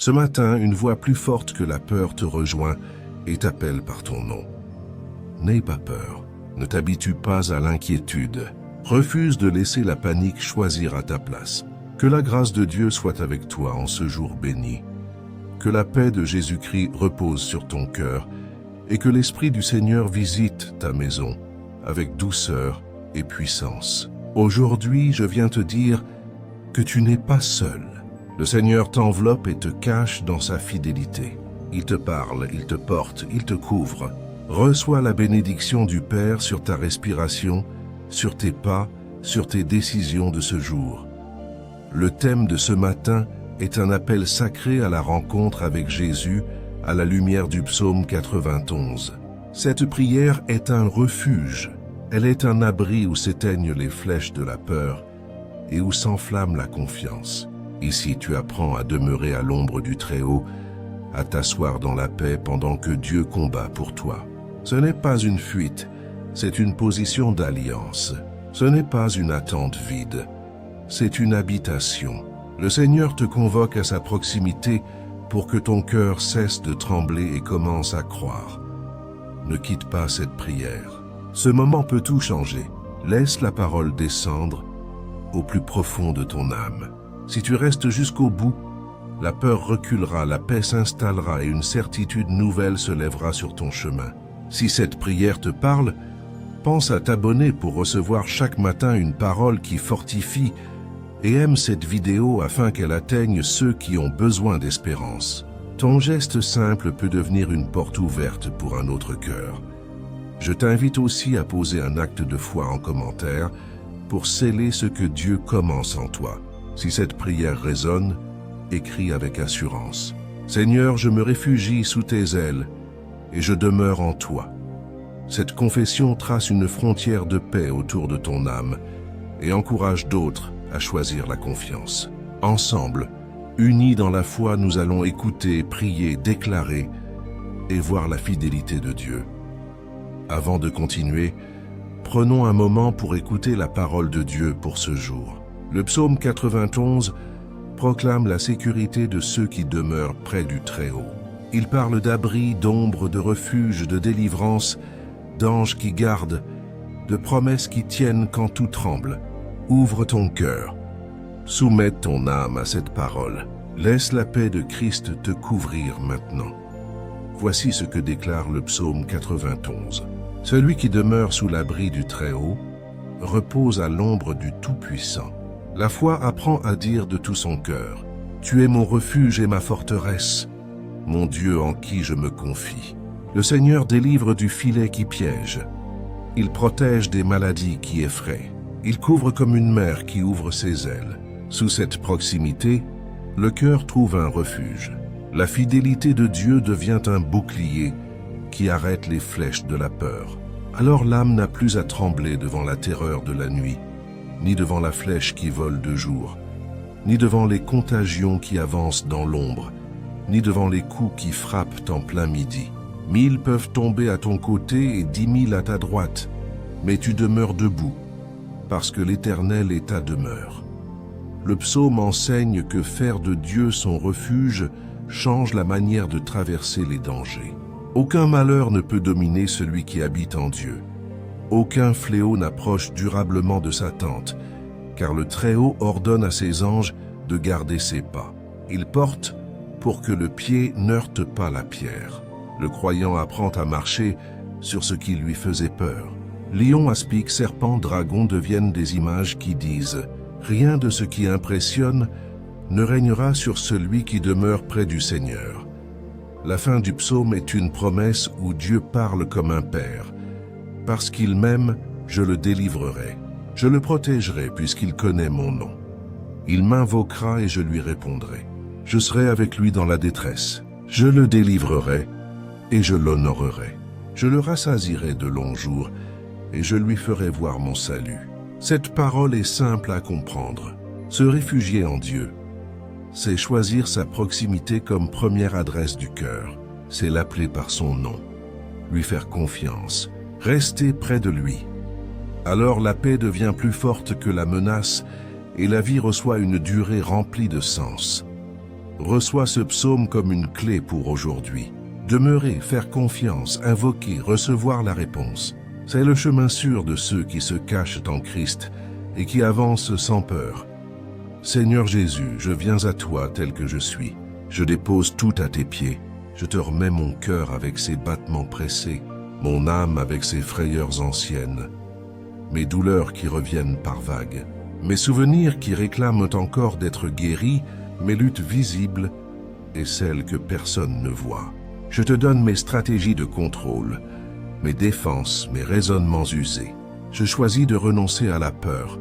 Ce matin, une voix plus forte que la peur te rejoint et t'appelle par ton nom. N'aie pas peur, ne t'habitue pas à l'inquiétude. Refuse de laisser la panique choisir à ta place. Que la grâce de Dieu soit avec toi en ce jour béni. Que la paix de Jésus-Christ repose sur ton cœur et que l'Esprit du Seigneur visite ta maison avec douceur et puissance. Aujourd'hui, je viens te dire que tu n'es pas seul. Le Seigneur t'enveloppe et te cache dans sa fidélité. Il te parle, il te porte, il te couvre. Reçois la bénédiction du Père sur ta respiration, sur tes pas, sur tes décisions de ce jour. Le thème de ce matin est un appel sacré à la rencontre avec Jésus à la lumière du psaume 91. Cette prière est un refuge. Elle est un abri où s'éteignent les flèches de la peur et où s'enflamme la confiance. Ici, tu apprends à demeurer à l'ombre du Très-Haut, à t'asseoir dans la paix pendant que Dieu combat pour toi. Ce n'est pas une fuite, c'est une position d'alliance. Ce n'est pas une attente vide, c'est une habitation. Le Seigneur te convoque à sa proximité pour que ton cœur cesse de trembler et commence à croire. Ne quitte pas cette prière. Ce moment peut tout changer. Laisse la parole descendre au plus profond de ton âme. Si tu restes jusqu'au bout, la peur reculera, la paix s'installera et une certitude nouvelle se lèvera sur ton chemin. Si cette prière te parle, pense à t'abonner pour recevoir chaque matin une parole qui fortifie et aime cette vidéo afin qu'elle atteigne ceux qui ont besoin d'espérance. Ton geste simple peut devenir une porte ouverte pour un autre cœur. Je t'invite aussi à poser un acte de foi en commentaire pour sceller ce que Dieu commence en toi. Si cette prière résonne, écris avec assurance. Seigneur, je me réfugie sous tes ailes et je demeure en toi. Cette confession trace une frontière de paix autour de ton âme et encourage d'autres à choisir la confiance. Ensemble, unis dans la foi, nous allons écouter, prier, déclarer et voir la fidélité de Dieu. Avant de continuer, prenons un moment pour écouter la parole de Dieu pour ce jour. Le psaume 91 proclame la sécurité de ceux qui demeurent près du Très-Haut. Il parle d'abri, d'ombre, de refuge, de délivrance, d'anges qui gardent, de promesses qui tiennent quand tout tremble. Ouvre ton cœur, soumets ton âme à cette parole. Laisse la paix de Christ te couvrir maintenant. Voici ce que déclare le psaume 91. Celui qui demeure sous l'abri du Très-Haut repose à l'ombre du Tout-Puissant. La foi apprend à dire de tout son cœur, « Tu es mon refuge et ma forteresse, mon Dieu en qui je me confie. » Le Seigneur délivre du filet qui piège. Il protège des maladies qui effraient. Il couvre comme une mère qui ouvre ses ailes. Sous cette proximité, le cœur trouve un refuge. La fidélité de Dieu devient un bouclier qui arrête les flèches de la peur. Alors l'âme n'a plus à trembler devant la terreur de la nuit, ni devant la flèche qui vole de jour, ni devant les contagions qui avancent dans l'ombre, ni devant les coups qui frappent en plein midi. 1000 peuvent tomber à ton côté et 10 000 à ta droite, mais tu demeures debout, parce que l'Éternel est ta demeure. Le psaume enseigne que faire de Dieu son refuge change la manière de traverser les dangers. Aucun malheur ne peut dominer celui qui habite en Dieu. Aucun fléau n'approche durablement de sa tente, car le Très-Haut ordonne à ses anges de garder ses pas. Ils portent pour que le pied n'heurte pas la pierre. Le croyant apprend à marcher sur ce qui lui faisait peur. Lion, aspic, serpent, dragon deviennent des images qui disent « Rien de ce qui impressionne ne régnera sur celui qui demeure près du Seigneur. » La fin du psaume est une promesse où Dieu parle comme un père. Parce qu'il m'aime, je le délivrerai. Je le protégerai puisqu'il connaît mon nom. Il m'invoquera et je lui répondrai. Je serai avec lui dans la détresse. Je le délivrerai et je l'honorerai. Je le rassasierai de longs jours et je lui ferai voir mon salut. Cette parole est simple à comprendre. Se réfugier en Dieu, c'est choisir sa proximité comme première adresse du cœur. C'est l'appeler par son nom, lui faire confiance, rester près de lui. Alors la paix devient plus forte que la menace et la vie reçoit une durée remplie de sens. Reçois ce psaume comme une clé pour aujourd'hui. Demeurer, faire confiance, invoquer, recevoir la réponse. C'est le chemin sûr de ceux qui se cachent en Christ et qui avancent sans peur. Seigneur Jésus, je viens à toi tel que je suis. Je dépose tout à tes pieds. Je te remets mon cœur avec ses battements pressés, mon âme avec ses frayeurs anciennes, mes douleurs qui reviennent par vagues, mes souvenirs qui réclament encore d'être guéris, mes luttes visibles et celles que personne ne voit. Je te donne mes stratégies de contrôle, mes défenses, mes raisonnements usés. Je choisis de renoncer à la peur,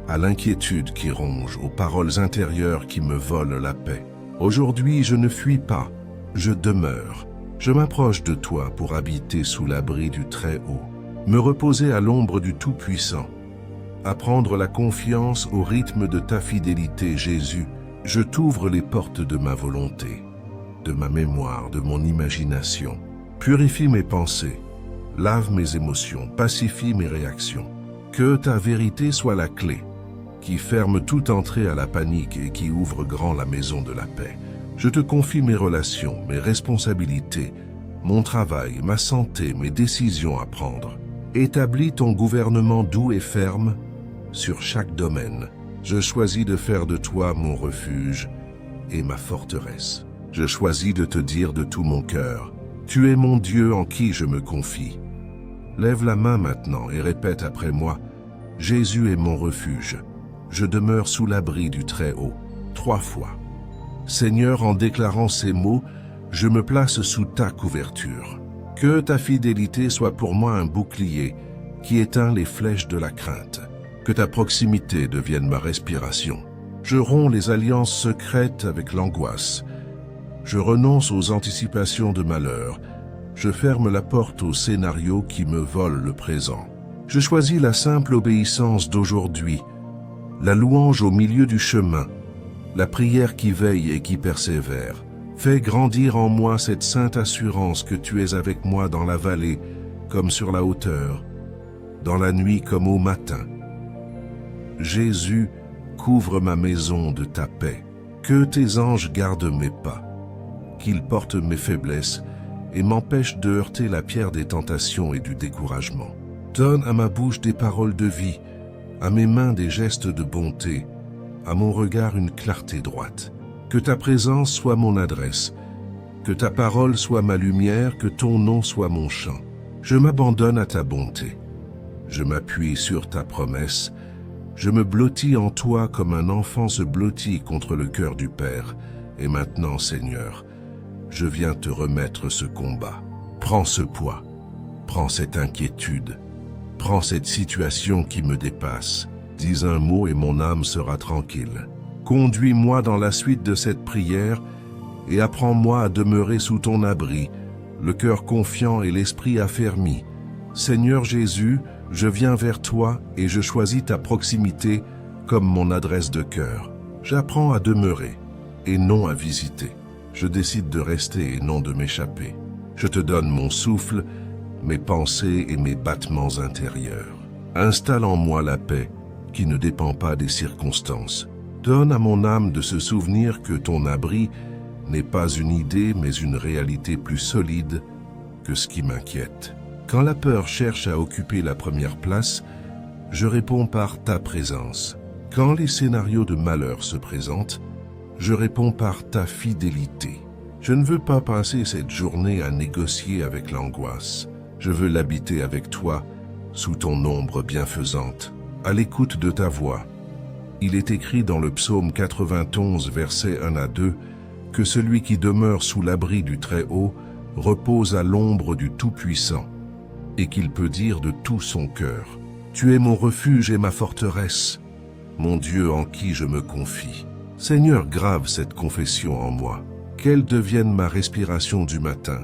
à l'inquiétude qui ronge, aux paroles intérieures qui me volent la paix. Aujourd'hui, je ne fuis pas, je demeure. Je m'approche de toi pour habiter sous l'abri du Très-Haut, me reposer à l'ombre du Tout-Puissant, apprendre la confiance au rythme de ta fidélité, Jésus. Je t'ouvre les portes de ma volonté, de ma mémoire, de mon imagination. Purifie mes pensées, lave mes émotions, pacifie mes réactions. Que ta vérité soit la clé, qui ferme toute entrée à la panique et qui ouvre grand la maison de la paix. Je te confie mes relations, mes responsabilités, mon travail, ma santé, mes décisions à prendre. Établis ton gouvernement doux et ferme sur chaque domaine. Je choisis de faire de toi mon refuge et ma forteresse. Je choisis de te dire de tout mon cœur, tu es mon Dieu en qui je me confie. Lève la main maintenant et répète après moi, Jésus est mon refuge. Je demeure sous l'abri du Très-Haut, 3 fois. Seigneur, en déclarant ces mots, je me place sous ta couverture. Que ta fidélité soit pour moi un bouclier qui éteint les flèches de la crainte. Que ta proximité devienne ma respiration. Je romps les alliances secrètes avec l'angoisse. Je renonce aux anticipations de malheur. Je ferme la porte aux scénarios qui me volent le présent. Je choisis la simple obéissance d'aujourd'hui, la louange au milieu du chemin, la prière qui veille et qui persévère. Fais grandir en moi cette sainte assurance que tu es avec moi dans la vallée comme sur la hauteur, dans la nuit comme au matin. Jésus, couvre ma maison de ta paix. Que tes anges gardent mes pas, qu'ils portent mes faiblesses et m'empêchent de heurter la pierre des tentations et du découragement. Donne à ma bouche des paroles de vie, à mes mains des gestes de bonté, à mon regard une clarté droite. Que ta présence soit mon adresse, que ta parole soit ma lumière, que ton nom soit mon chant. Je m'abandonne à ta bonté. Je m'appuie sur ta promesse. Je me blottis en toi comme un enfant se blottit contre le cœur du Père. Et maintenant, Seigneur, je viens te remettre ce combat. Prends ce poids, prends cette inquiétude, prends cette situation qui me dépasse. Dis un mot et mon âme sera tranquille. Conduis-moi dans la suite de cette prière et apprends-moi à demeurer sous ton abri, le cœur confiant et l'esprit affermi. Seigneur Jésus, je viens vers toi et je choisis ta proximité comme mon adresse de cœur. J'apprends à demeurer et non à visiter. Je décide de rester et non de m'échapper. Je te donne mon souffle, mes pensées et mes battements intérieurs. Installe en moi la paix qui ne dépend pas des circonstances. Donne à mon âme de se souvenir que ton abri n'est pas une idée mais une réalité plus solide que ce qui m'inquiète. Quand la peur cherche à occuper la première place, je réponds par ta présence. Quand les scénarios de malheur se présentent, je réponds par ta fidélité. Je ne veux pas passer cette journée à négocier avec l'angoisse. Je veux l'habiter avec toi, sous ton ombre bienfaisante, à l'écoute de ta voix. Il est écrit dans le psaume 91, versets 1 à 2, que celui qui demeure sous l'abri du Très-Haut repose à l'ombre du Tout-Puissant, et qu'il peut dire de tout son cœur, « Tu es mon refuge et ma forteresse, mon Dieu en qui je me confie. » Seigneur, grave cette confession en moi, qu'elle devienne ma respiration du matin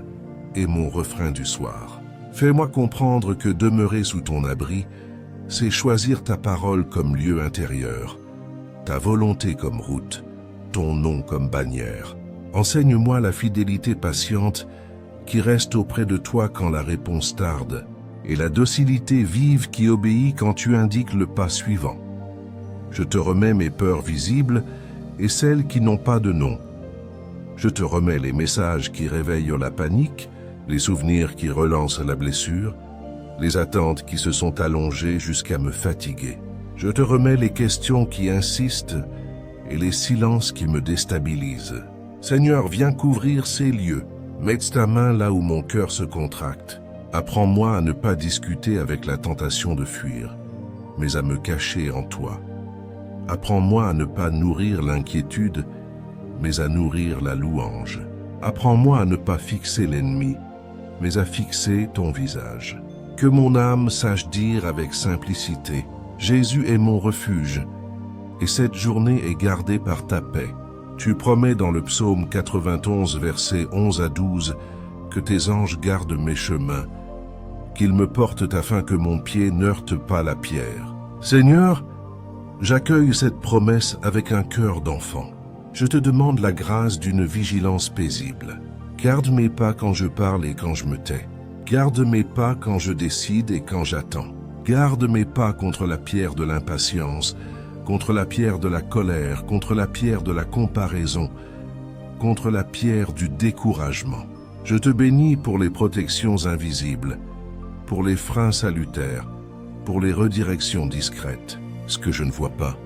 et mon refrain du soir. Fais-moi comprendre que demeurer sous ton abri, c'est choisir ta parole comme lieu intérieur, ta volonté comme route, ton nom comme bannière. Enseigne-moi la fidélité patiente qui reste auprès de toi quand la réponse tarde, et la docilité vive qui obéit quand tu indiques le pas suivant. Je te remets mes peurs visibles et celles qui n'ont pas de nom, Je te remets les messages qui réveillent la panique, les souvenirs qui relancent la blessure, les attentes qui se sont allongées jusqu'à me fatiguer. Je te remets les questions qui insistent et les silences qui me déstabilisent. Seigneur, viens couvrir ces lieux. Mets ta main là où mon cœur se contracte. Apprends-moi à ne pas discuter avec la tentation de fuir, mais à me cacher en toi. Apprends-moi à ne pas nourrir l'inquiétude, mais à nourrir la louange. Apprends-moi à ne pas fixer l'ennemi, mais à fixer ton visage. Que mon âme sache dire avec simplicité, Jésus est mon refuge, et cette journée est gardée par ta paix. Tu promets dans le psaume 91, versets 11 à 12, que tes anges gardent mes chemins, qu'ils me portent afin que mon pied n'heurte pas la pierre. Seigneur, j'accueille cette promesse avec un cœur d'enfant. Je te demande la grâce d'une vigilance paisible. Garde mes pas quand je parle et quand je me tais. Garde mes pas quand je décide et quand j'attends. Garde mes pas contre la pierre de l'impatience, contre la pierre de la colère, contre la pierre de la comparaison, contre la pierre du découragement. Je te bénis pour les protections invisibles, pour les freins salutaires, pour les redirections discrètes. Ce que je ne vois pas,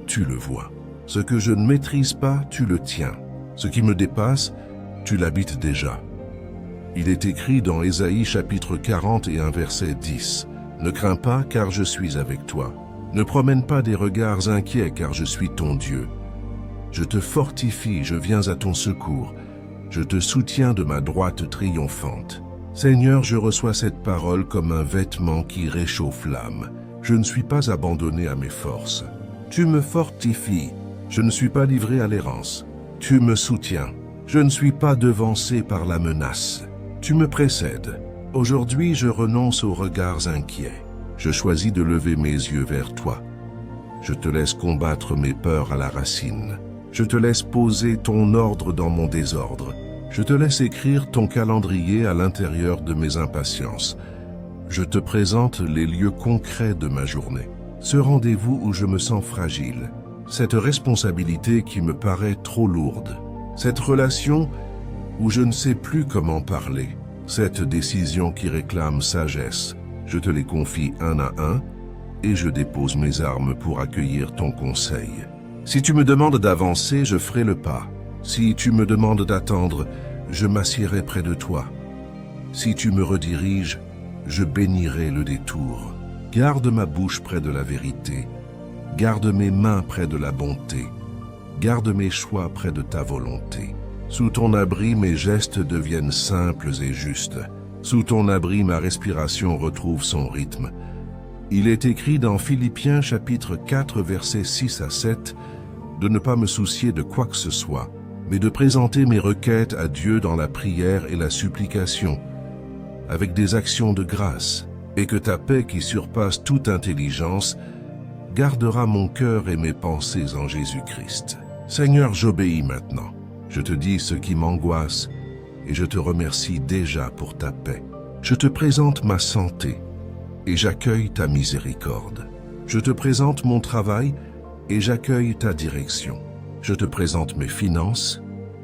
tu le vois. Ce que je ne maîtrise pas, tu le tiens. Ce qui me dépasse, tu l'habites déjà. Il est écrit dans Ésaïe chapitre 41, verset 10. « Ne crains pas, car je suis avec toi. Ne promène pas des regards inquiets, car je suis ton Dieu. Je te fortifie, je viens à ton secours. Je te soutiens de ma droite triomphante. Seigneur, je reçois cette parole comme un vêtement qui réchauffe l'âme. Je ne suis pas abandonné à mes forces. Tu me fortifies. Je ne suis pas livré à l'errance. Tu me soutiens. Je ne suis pas devancé par la menace. Tu me précèdes. Aujourd'hui, je renonce aux regards inquiets. Je choisis de lever mes yeux vers toi. Je te laisse combattre mes peurs à la racine. Je te laisse poser ton ordre dans mon désordre. Je te laisse écrire ton calendrier à l'intérieur de mes impatiences. Je te présente les lieux concrets de ma journée. Ce rendez-vous où je me sens fragile. Cette responsabilité qui me paraît trop lourde. Cette relation où je ne sais plus comment parler. Cette décision qui réclame sagesse. Je te les confie un à un et je dépose mes armes pour accueillir ton conseil. Si tu me demandes d'avancer, je ferai le pas. Si tu me demandes d'attendre, je m'assiérai près de toi. Si tu me rediriges, je bénirai le détour. Garde ma bouche près de la vérité. Garde mes mains près de la bonté. Garde mes choix près de ta volonté. Sous ton abri, mes gestes deviennent simples et justes. Sous ton abri, ma respiration retrouve son rythme. Il est écrit dans Philippiens chapitre 4, versets 6 à 7, de ne pas me soucier de quoi que ce soit, mais de présenter mes requêtes à Dieu dans la prière et la supplication, avec des actions de grâce, et que ta paix qui surpasse toute intelligence gardera mon cœur et mes pensées en Jésus-Christ. Seigneur, j'obéis maintenant. Je te dis ce qui m'angoisse et je te remercie déjà pour ta paix. Je te présente ma santé et j'accueille ta miséricorde. Je te présente mon travail et j'accueille ta direction. Je te présente mes finances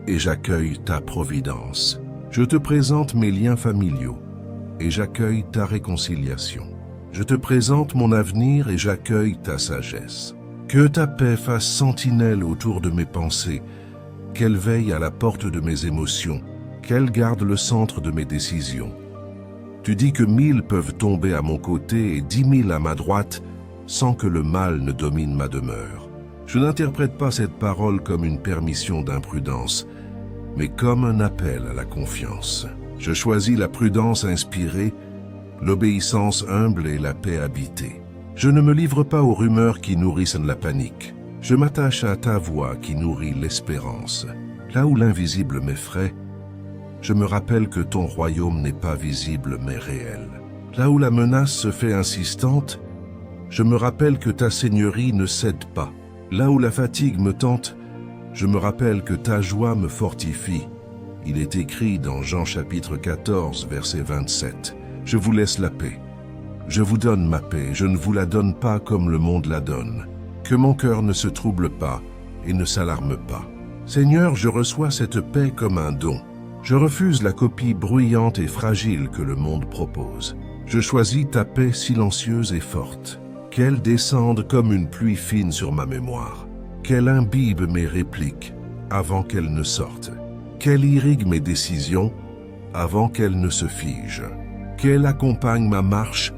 et j'accueille ta providence. Je te présente mes liens familiaux et j'accueille ta réconciliation. Je te présente mon avenir et j'accueille ta sagesse. Que ta paix fasse sentinelle autour de mes pensées, qu'elle veille à la porte de mes émotions, qu'elle garde le centre de mes décisions. Tu dis que 1000 peuvent tomber à mon côté et 10 000 à ma droite, sans que le mal ne domine ma demeure. Je n'interprète pas cette parole comme une permission d'imprudence, mais comme un appel à la confiance. Je choisis la prudence inspirée, l'obéissance humble et la paix habitée. Je ne me livre pas aux rumeurs qui nourrissent la panique. Je m'attache à ta voix qui nourrit l'espérance. Là où l'invisible m'effraie, je me rappelle que ton royaume n'est pas visible mais réel. Là où la menace se fait insistante, je me rappelle que ta seigneurie ne cède pas. Là où la fatigue me tente, je me rappelle que ta joie me fortifie. Il est écrit dans Jean chapitre 14, verset 27. Je vous laisse la paix. Je vous donne ma paix, je ne vous la donne pas comme le monde la donne. Que mon cœur ne se trouble pas et ne s'alarme pas. Seigneur, je reçois cette paix comme un don. Je refuse la copie bruyante et fragile que le monde propose. Je choisis ta paix silencieuse et forte. Qu'elle descende comme une pluie fine sur ma mémoire. Qu'elle imbibe mes répliques avant qu'elles ne sortent. Qu'elle irrigue mes décisions avant qu'elles ne se figent. Qu'elle accompagne ma marche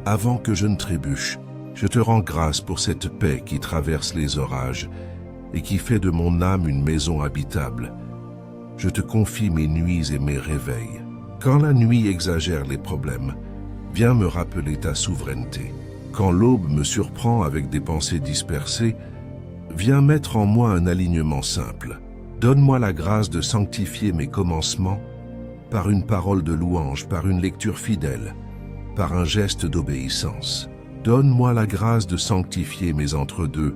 avant que je ne trébuche. Je te rends grâce pour cette paix qui traverse les orages et qui fait de mon âme une maison habitable. Je te confie mes nuits et mes réveils. Quand la nuit exagère les problèmes, viens me rappeler ta souveraineté. Quand l'aube me surprend avec des pensées dispersées, viens mettre en moi un alignement simple. Donne-moi la grâce de sanctifier mes commencements par une parole de louange, par une lecture fidèle, par un geste d'obéissance. Donne-moi la grâce de sanctifier mes entre-deux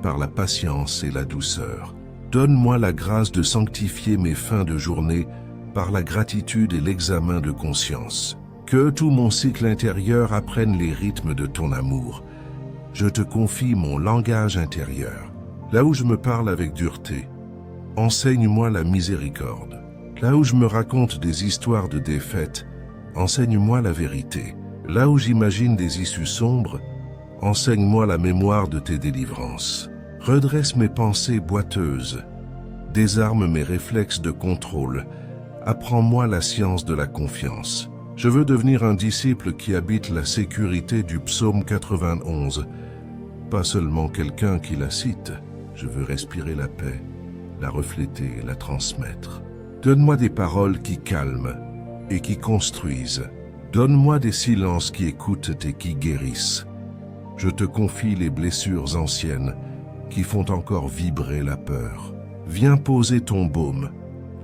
par la patience et la douceur. Donne-moi la grâce de sanctifier mes fins de journée par la gratitude et l'examen de conscience. Que tout mon cycle intérieur apprenne les rythmes de ton amour. Je te confie mon langage intérieur. Là où je me parle avec dureté, enseigne-moi la miséricorde. Là où je me raconte des histoires de défaite, enseigne-moi la vérité. Là où j'imagine des issues sombres, enseigne-moi la mémoire de tes délivrances. Redresse mes pensées boiteuses, désarme mes réflexes de contrôle, apprends-moi la science de la confiance. Je veux devenir un disciple qui habite la sécurité du psaume 91, pas seulement quelqu'un qui la cite. Je veux respirer la paix, la refléter et la transmettre. Donne-moi des paroles qui calment et qui construisent. Donne-moi des silences qui écoutent et qui guérissent. Je te confie les blessures anciennes qui font encore vibrer la peur. Viens poser ton baume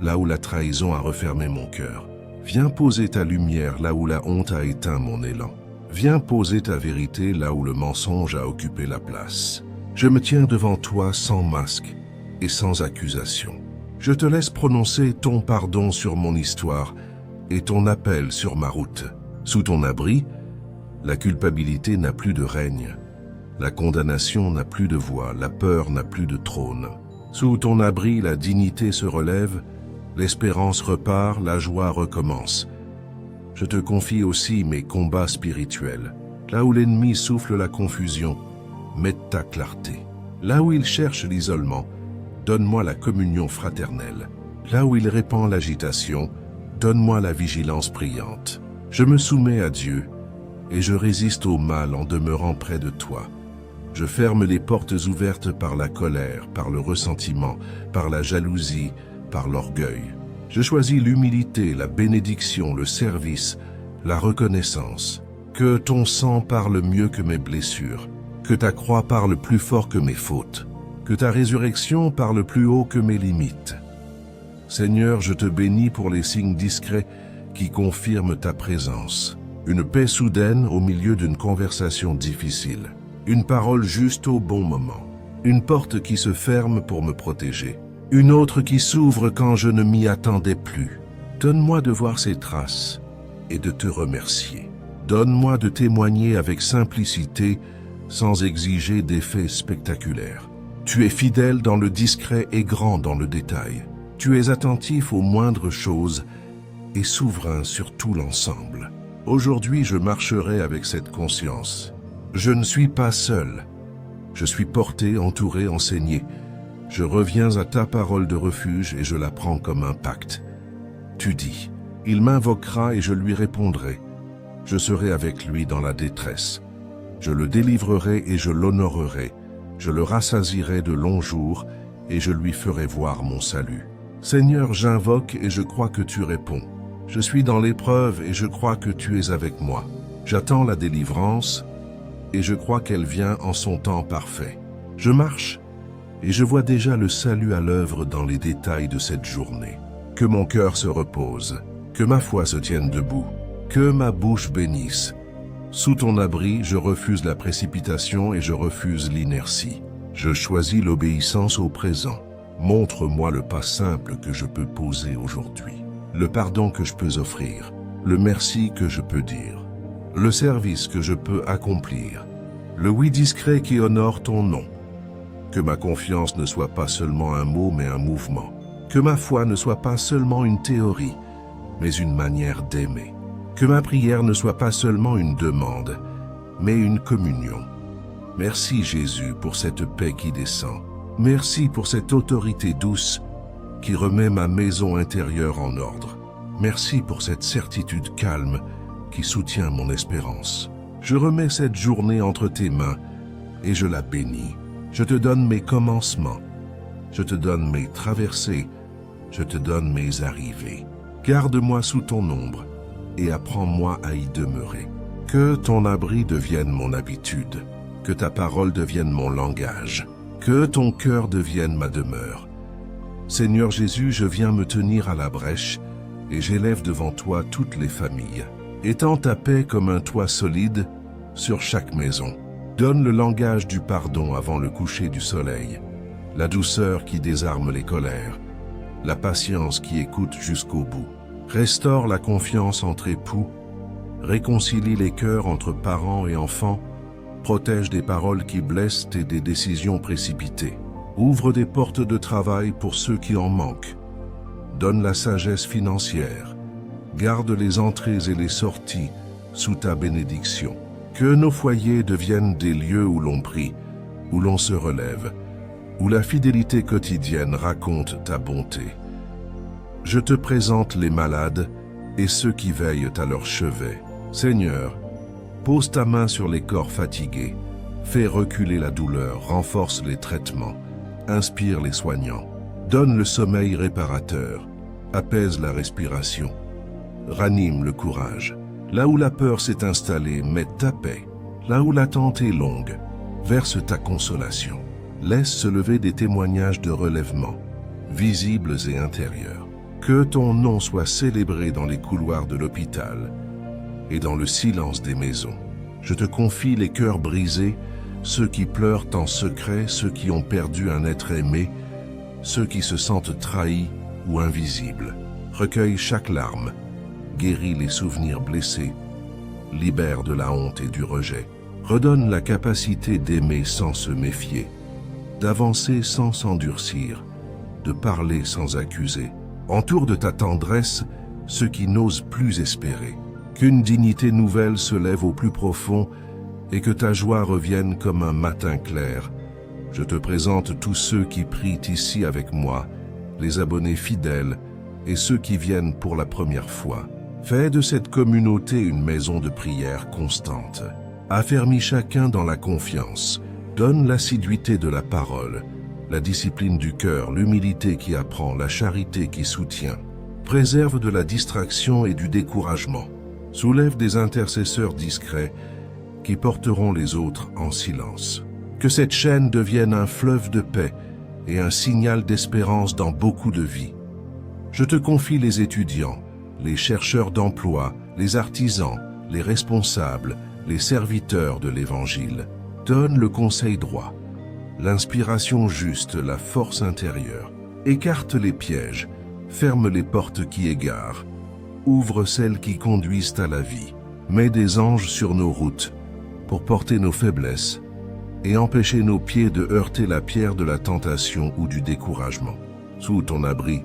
là où la trahison a refermé mon cœur. Viens poser ta lumière là où la honte a éteint mon élan. Viens poser ta vérité là où le mensonge a occupé la place. Je me tiens devant toi sans masque et sans accusation. Je te laisse prononcer ton pardon sur mon histoire et ton appel sur ma route. Sous ton abri, la culpabilité n'a plus de règne. La condamnation n'a plus de voix, la peur n'a plus de trône. Sous ton abri, la dignité se relève, l'espérance repart, la joie recommence. Je te confie aussi mes combats spirituels. Là où l'ennemi souffle la confusion, mets ta clarté. Là où il cherche l'isolement, donne-moi la communion fraternelle. Là où il répand l'agitation, donne-moi la vigilance brillante. Je me soumets à Dieu et je résiste au mal en demeurant près de toi. Je ferme les portes ouvertes par la colère, par le ressentiment, par la jalousie, par l'orgueil. Je choisis l'humilité, la bénédiction, le service, la reconnaissance. Que ton sang parle mieux que mes blessures, que ta croix parle plus fort que mes fautes, que ta résurrection parle plus haut que mes limites. Seigneur, je te bénis pour les signes discrets qui confirment ta présence. Une paix soudaine au milieu d'une conversation difficile. Une parole juste au bon moment. Une porte qui se ferme pour me protéger. Une autre qui s'ouvre quand je ne m'y attendais plus. Donne-moi de voir ces traces et de te remercier. Donne-moi de témoigner avec simplicité sans exiger d'effets spectaculaires. Tu es fidèle dans le discret et grand dans le détail. Tu es attentif aux moindres choses et souverain sur tout l'ensemble. Aujourd'hui, je marcherai avec cette conscience. Je ne suis pas seul. Je suis porté, entouré, enseigné. Je reviens à ta parole de refuge et je la prends comme un pacte. Tu dis, il m'invoquera et je lui répondrai. Je serai avec lui dans la détresse. Je le délivrerai et je l'honorerai. Je le rassasierai de longs jours et je lui ferai voir mon salut. Seigneur, j'invoque et je crois que tu réponds. Je suis dans l'épreuve et je crois que tu es avec moi. J'attends la délivrance et je crois qu'elle vient en son temps parfait. Je marche et je vois déjà le salut à l'œuvre dans les détails de cette journée. Que mon cœur se repose, que ma foi se tienne debout, que ma bouche bénisse. Sous ton abri, je refuse la précipitation et je refuse l'inertie. Je choisis l'obéissance au présent. Montre-moi le pas simple que je peux poser aujourd'hui, le pardon que je peux offrir, le merci que je peux dire, le service que je peux accomplir, le oui discret qui honore ton nom. Que ma confiance ne soit pas seulement un mot, mais un mouvement. Que ma foi ne soit pas seulement une théorie, mais une manière d'aimer. Que ma prière ne soit pas seulement une demande, mais une communion. Merci Jésus pour cette paix qui descend. Merci pour cette autorité douce qui remet ma maison intérieure en ordre. Merci pour cette certitude calme qui soutient mon espérance. Je remets cette journée entre tes mains et je la bénis. Je te donne mes commencements. Je te donne mes traversées. Je te donne mes arrivées. Garde-moi sous ton ombre et apprends-moi à y demeurer. Que ton abri devienne mon habitude. Que ta parole devienne mon langage. Que ton cœur devienne ma demeure. Seigneur Jésus, je viens me tenir à la brèche et j'élève devant toi toutes les familles. Étends ta paix comme un toit solide sur chaque maison. Donne le langage du pardon avant le coucher du soleil, la douceur qui désarme les colères, la patience qui écoute jusqu'au bout. Restaure la confiance entre époux, réconcilie les cœurs entre parents et enfants, protège des paroles qui blessent et des décisions précipitées. Ouvre des portes de travail pour ceux qui en manquent. Donne la sagesse financière. Garde les entrées et les sorties sous ta bénédiction. Que nos foyers deviennent des lieux où l'on prie, où l'on se relève, où la fidélité quotidienne raconte ta bonté. Je te présente les malades et ceux qui veillent à leur chevet. Seigneur, pose ta main sur les corps fatigués, fais reculer la douleur, renforce les traitements, inspire les soignants, donne le sommeil réparateur, apaise la respiration, ranime le courage. Là où la peur s'est installée, mets ta paix. Là où l'attente est longue, verse ta consolation. Laisse se lever des témoignages de relèvement, visibles et intérieurs. Que ton nom soit célébré dans les couloirs de l'hôpital et dans le silence des maisons. Je te confie les cœurs brisés, ceux qui pleurent en secret, ceux qui ont perdu un être aimé, ceux qui se sentent trahis ou invisibles. Recueille chaque larme, guéris les souvenirs blessés, libère de la honte et du rejet, redonne la capacité d'aimer sans se méfier, d'avancer sans s'endurcir, de parler sans accuser. Entoure de ta tendresse ceux qui n'osent plus espérer. Qu'une dignité nouvelle se lève au plus profond et que ta joie revienne comme un matin clair. Je te présente tous ceux qui prient ici avec moi, les abonnés fidèles et ceux qui viennent pour la première fois. Fais de cette communauté une maison de prière constante. Affermis chacun dans la confiance. Donne l'assiduité de la parole, la discipline du cœur, l'humilité qui apprend, la charité qui soutient. Préserve de la distraction et du découragement. Soulève des intercesseurs discrets qui porteront les autres en silence. Que cette chaîne devienne un fleuve de paix et un signal d'espérance dans beaucoup de vies. Je te confie les étudiants, les chercheurs d'emploi, les artisans, les responsables, les serviteurs de l'Évangile. Donne le conseil droit, l'inspiration juste, la force intérieure. Écarte les pièges, ferme les portes qui égarent, ouvre celles qui conduisent à la vie. Mets des anges sur nos routes pour porter nos faiblesses et empêcher nos pieds de heurter la pierre de la tentation ou du découragement. Sous ton abri,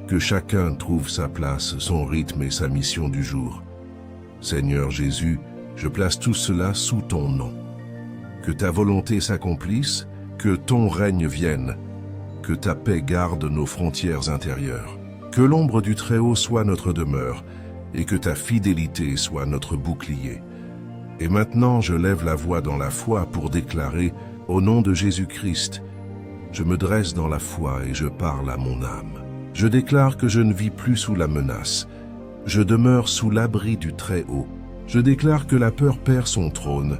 que chacun trouve sa place, son rythme et sa mission du jour. Seigneur Jésus, je place tout cela sous ton nom. Que ta volonté s'accomplisse, que ton règne vienne, que ta paix garde nos frontières intérieures. Que l'ombre du Très-Haut soit notre demeure et que ta fidélité soit notre bouclier. Et maintenant, je lève la voix dans la foi pour déclarer, au nom de Jésus-Christ, je me dresse dans la foi et je parle à mon âme. Je déclare que je ne vis plus sous la menace. Je demeure sous l'abri du Très-Haut. Je déclare que la peur perd son trône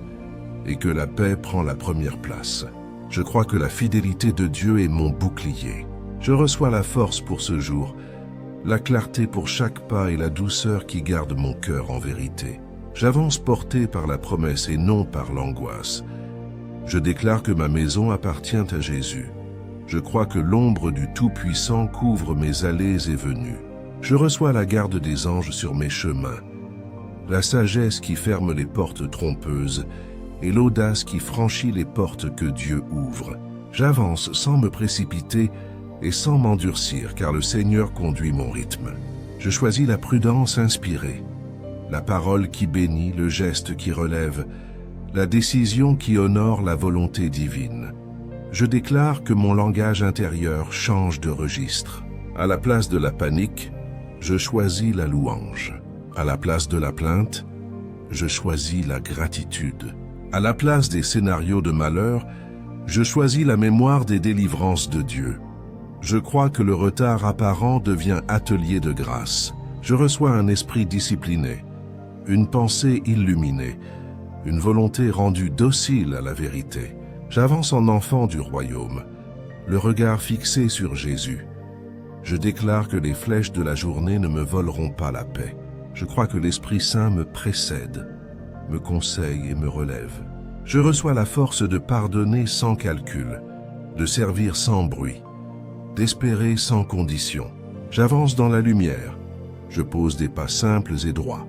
et que la paix prend la première place. Je crois que la fidélité de Dieu est mon bouclier. Je reçois la force pour ce jour, la clarté pour chaque pas et la douceur qui garde mon cœur en vérité. J'avance porté par la promesse et non par l'angoisse. Je déclare que ma maison appartient à Jésus. Je crois que l'ombre du Tout-Puissant couvre mes allées et venues. Je reçois la garde des anges sur mes chemins, la sagesse qui ferme les portes trompeuses et l'audace qui franchit les portes que Dieu ouvre. J'avance sans me précipiter et sans m'endurcir, car le Seigneur conduit mon rythme. Je choisis la prudence inspirée, la parole qui bénit, le geste qui relève, la décision qui honore la volonté divine. Je déclare que mon langage intérieur change de registre. À la place de la panique, je choisis la louange. À la place de la plainte, je choisis la gratitude. À la place des scénarios de malheur, je choisis la mémoire des délivrances de Dieu. Je crois que le retard apparent devient atelier de grâce. Je reçois un esprit discipliné, une pensée illuminée, une volonté rendue docile à la vérité. J'avance en enfant du royaume, le regard fixé sur Jésus. Je déclare que les flèches de la journée ne me voleront pas la paix. Je crois que l'Esprit Saint me précède, me conseille et me relève. Je reçois la force de pardonner sans calcul, de servir sans bruit, d'espérer sans condition. J'avance dans la lumière, je pose des pas simples et droits.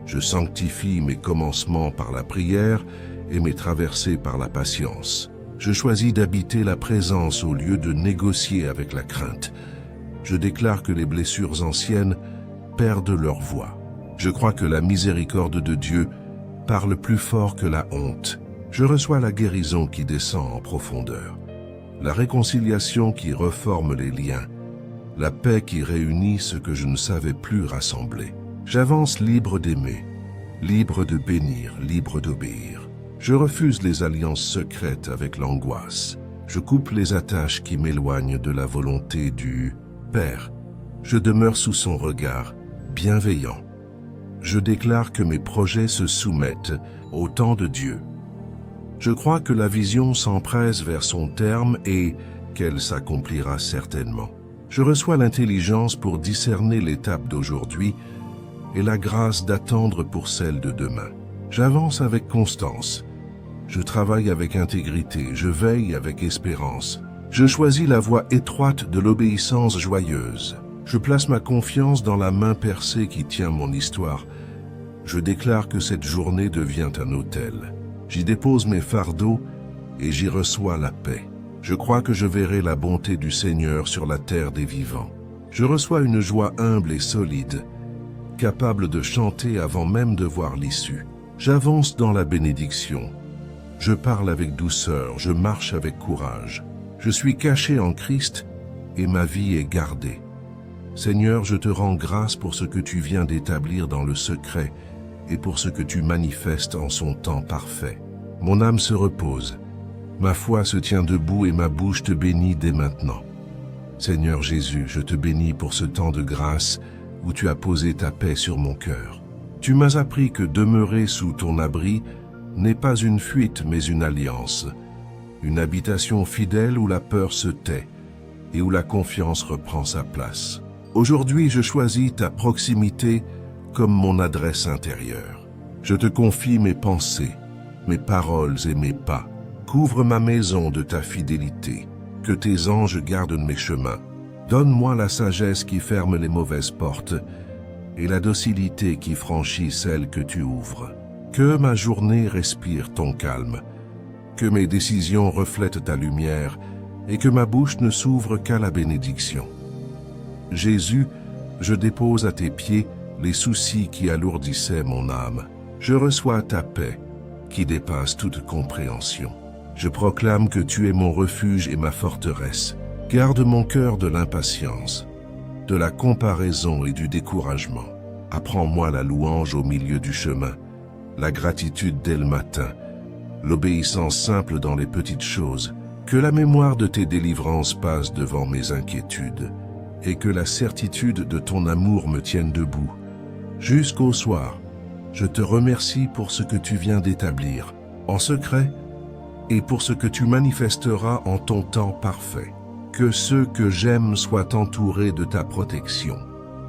Je sanctifie mes commencements par la prière et mes traversées par la patience. Je choisis d'habiter la présence au lieu de négocier avec la crainte. Je déclare que les blessures anciennes perdent leur voix. Je crois que la miséricorde de Dieu parle plus fort que la honte. Je reçois la guérison qui descend en profondeur, la réconciliation qui reforme les liens, la paix qui réunit ce que je ne savais plus rassembler. J'avance libre d'aimer, libre de bénir, libre d'obéir. Je refuse les alliances secrètes avec l'angoisse. Je coupe les attaches qui m'éloignent de la volonté du Père. Je demeure sous son regard, bienveillant. Je déclare que mes projets se soumettent au temps de Dieu. Je crois que la vision s'empresse vers son terme et qu'elle s'accomplira certainement. Je reçois l'intelligence pour discerner l'étape d'aujourd'hui et la grâce d'attendre pour celle de demain. J'avance avec constance. Je travaille avec intégrité, je veille avec espérance. Je choisis la voie étroite de l'obéissance joyeuse. Je place ma confiance dans la main percée qui tient mon histoire. Je déclare que cette journée devient un autel. J'y dépose mes fardeaux et j'y reçois la paix. Je crois que je verrai la bonté du Seigneur sur la terre des vivants. Je reçois une joie humble et solide, capable de chanter avant même de voir l'issue. J'avance dans la bénédiction. Je parle avec douceur, je marche avec courage. Je suis caché en Christ et ma vie est gardée. Seigneur, je te rends grâce pour ce que tu viens d'établir dans le secret et pour ce que tu manifestes en son temps parfait. Mon âme se repose, ma foi se tient debout et ma bouche te bénit dès maintenant. Seigneur Jésus, je te bénis pour ce temps de grâce où tu as posé ta paix sur mon cœur. Tu m'as appris que demeurer sous ton abri n'est pas une fuite mais une alliance, une habitation fidèle où la peur se tait et où la confiance reprend sa place. Aujourd'hui, je choisis ta proximité comme mon adresse intérieure. Je te confie mes pensées, mes paroles et mes pas. Couvre ma maison de ta fidélité, que tes anges gardent mes chemins. Donne-moi la sagesse qui ferme les mauvaises portes et la docilité qui franchit celles que tu ouvres. Que ma journée respire ton calme, que mes décisions reflètent ta lumière et que ma bouche ne s'ouvre qu'à la bénédiction. Jésus, je dépose à tes pieds les soucis qui alourdissaient mon âme. Je reçois ta paix qui dépasse toute compréhension. Je proclame que tu es mon refuge et ma forteresse. Garde mon cœur de l'impatience, de la comparaison et du découragement. Apprends-moi la louange au milieu du chemin, la gratitude dès le matin, l'obéissance simple dans les petites choses. Que la mémoire de tes délivrances passe devant mes inquiétudes et que la certitude de ton amour me tienne debout. Jusqu'au soir, je te remercie pour ce que tu viens d'établir en secret et pour ce que tu manifesteras en ton temps parfait. Que ceux que j'aime soient entourés de ta protection.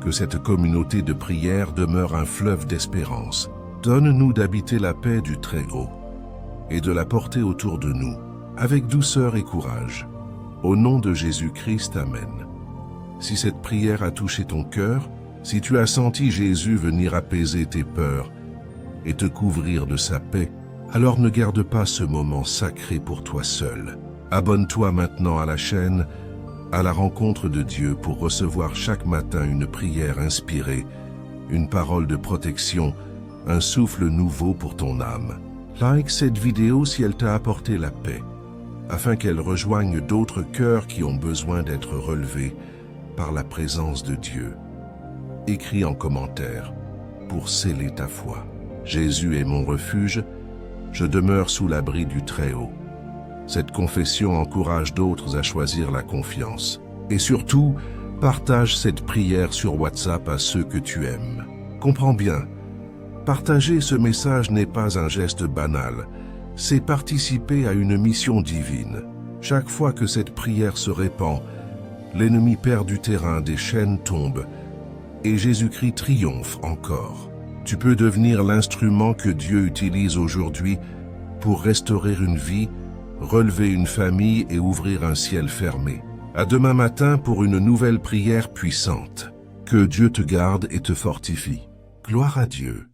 Que cette communauté de prière demeure un fleuve d'espérance. Donne-nous d'habiter la paix du Très-Haut et de la porter autour de nous, avec douceur et courage. Au nom de Jésus-Christ, Amen. Si cette prière a touché ton cœur, si tu as senti Jésus venir apaiser tes peurs et te couvrir de sa paix, alors ne garde pas ce moment sacré pour toi seul. Abonne-toi maintenant à la chaîne À la rencontre de Dieu pour recevoir chaque matin une prière inspirée, une parole de protection, un souffle nouveau pour ton âme. Like cette vidéo si elle t'a apporté la paix, afin qu'elle rejoigne d'autres cœurs qui ont besoin d'être relevés par la présence de Dieu. Écris en commentaire pour sceller ta foi. Jésus est mon refuge, je demeure sous l'abri du Très-Haut. Cette confession encourage d'autres à choisir la confiance. Et surtout, partage cette prière sur WhatsApp à ceux que tu aimes. Comprends bien, partager ce message n'est pas un geste banal, c'est participer à une mission divine. Chaque fois que cette prière se répand, l'ennemi perd du terrain, des chaînes tombent, et Jésus-Christ triomphe encore. Tu peux devenir l'instrument que Dieu utilise aujourd'hui pour restaurer une vie, relever une famille et ouvrir un ciel fermé. À demain matin pour une nouvelle prière puissante. Que Dieu te garde et te fortifie. Gloire à Dieu.